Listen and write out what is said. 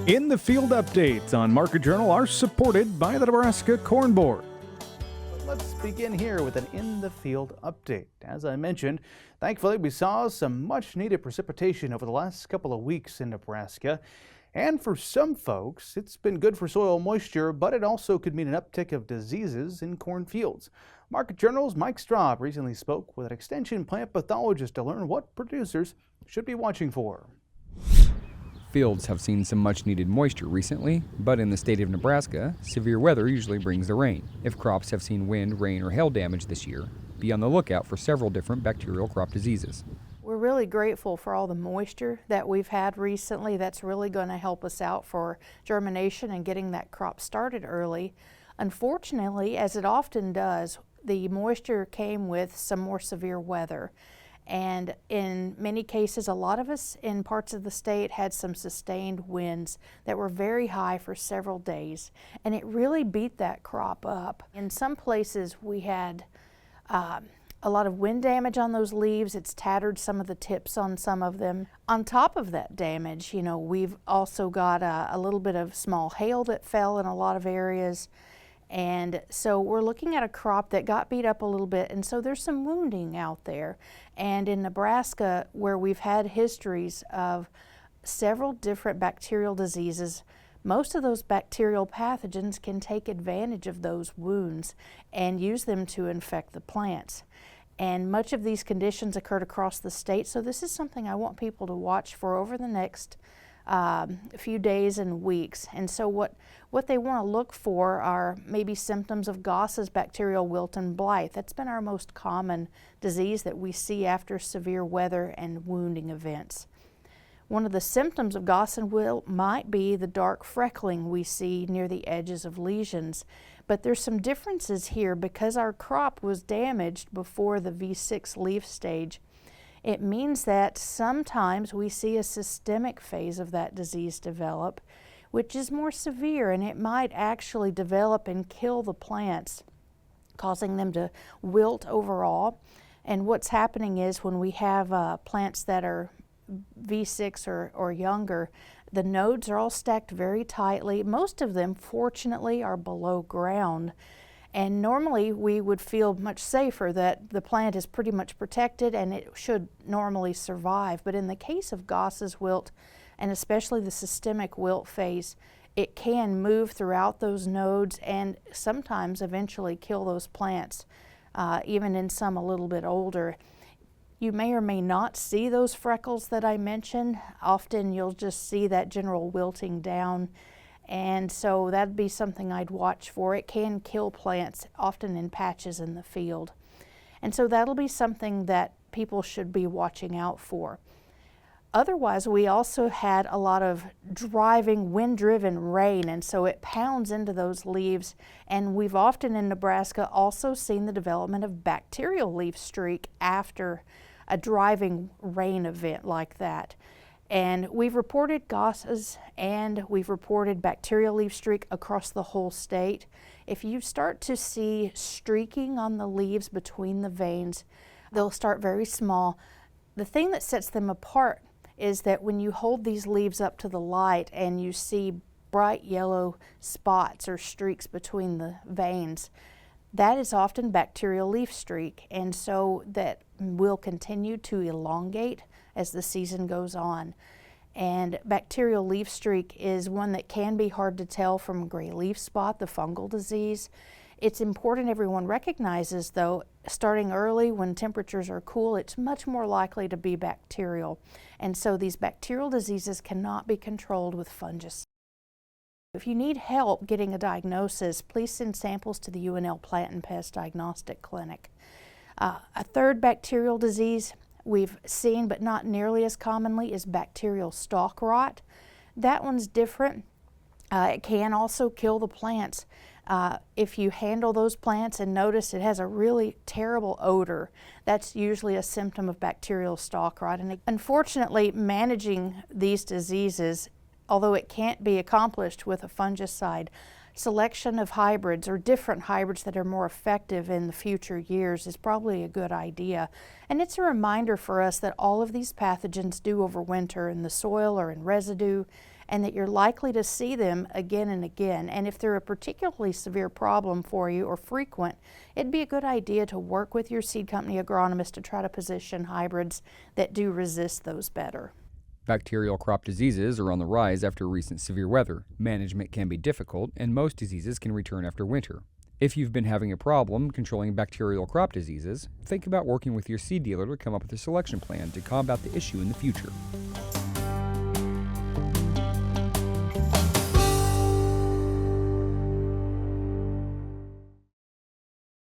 In the Field updates on Market Journal are supported by the Nebraska Corn Board. Let's begin here with an In the Field update. As I mentioned, thankfully we saw some much needed precipitation over the last couple of weeks in Nebraska. And for some folks, it's been good for soil moisture, but it also could mean an uptick of diseases in cornfields. Market Journal's Mike Straub recently spoke with an extension plant pathologist to learn what producers should be watching for. Fields have seen some much-needed moisture recently, but in the state of Nebraska, severe weather usually brings the rain. If crops have seen wind, rain, or hail damage this year, be on the lookout for several different bacterial crop diseases. We're really grateful for all the moisture that we've had recently. That's really going to help us out for germination and getting that crop started early. Unfortunately, as it often does, the moisture came with some more severe weather. And in many cases, a lot of us in parts of the state had some sustained winds that were very high for several days, and it really beat that crop up. In some places, we had a lot of wind damage on those leaves. It's tattered some of the tips on some of them. On top of that damage, we've also got a little bit of small hail that fell in a lot of areas. And so we're looking at a crop that got beat up a little bit, and so there's some wounding out there. And in Nebraska, where we've had histories of several different bacterial diseases, most of those bacterial pathogens can take advantage of those wounds and use them to infect the plants. And much of these conditions occurred across the state, so this is something I want people to watch for over the next few days and weeks. And so what they want to look for are maybe symptoms of Goss's bacterial wilt and blight. That's been our most common disease that we see after severe weather and wounding events. One of the symptoms of Goss and wilt might be the dark freckling we see near the edges of lesions. But there's some differences here because our crop was damaged before the V6 leaf stage. It means that sometimes we see a systemic phase of that disease develop, which is more severe, and it might actually develop and kill the plants, causing them to wilt overall. And what's happening is when we have plants that are V6 or younger, the nodes are all stacked very tightly. Most of them, fortunately, are below ground. And normally we would feel much safer that the plant is pretty much protected and it should normally survive. But in the case of Goss's wilt, and especially the systemic wilt phase, it can move throughout those nodes and sometimes eventually kill those plants, even in some a little bit older. You may or may not see those freckles that I mentioned. Often you'll just see that general wilting down. And so that'd be something I'd watch for. It can kill plants, often in patches in the field. And so that'll be something that people should be watching out for. Otherwise, we also had a lot of driving, wind-driven rain, and so it pounds into those leaves. And we've often in Nebraska also seen the development of bacterial leaf streak after a driving rain event like that. And we've reported Goss's and we've reported bacterial leaf streak across the whole state. If you start to see streaking on the leaves between the veins, they'll start very small. The thing that sets them apart is that when you hold these leaves up to the light and you see bright yellow spots or streaks between the veins, that is often bacterial leaf streak, and so that will continue to elongate as the season goes on. And bacterial leaf streak is one that can be hard to tell from gray leaf spot, the fungal disease. It's important everyone recognizes, though, starting early when temperatures are cool, it's much more likely to be bacterial. And so these bacterial diseases cannot be controlled with fungicides. If you need help getting a diagnosis, please send samples to the UNL Plant and Pest Diagnostic Clinic. A third bacterial disease we've seen, but not nearly as commonly, is bacterial stalk rot. That one's different. It can also kill the plants. If you handle those plants and notice it has a really terrible odor, that's usually a symptom of bacterial stalk rot. And unfortunately, managing these diseases, although it can't be accomplished with a fungicide, selection of hybrids or different hybrids that are more effective in the future years is probably a good idea. And it's a reminder for us that all of these pathogens do overwinter in the soil or in residue, and that you're likely to see them again and again. And if they're a particularly severe problem for you or frequent, it'd be a good idea to work with your seed company agronomist to try to position hybrids that do resist those better. Bacterial crop diseases are on the rise after recent severe weather. Management can be difficult, and most diseases can return after winter. If you've been having a problem controlling bacterial crop diseases, think about working with your seed dealer to come up with a selection plan to combat the issue in the future.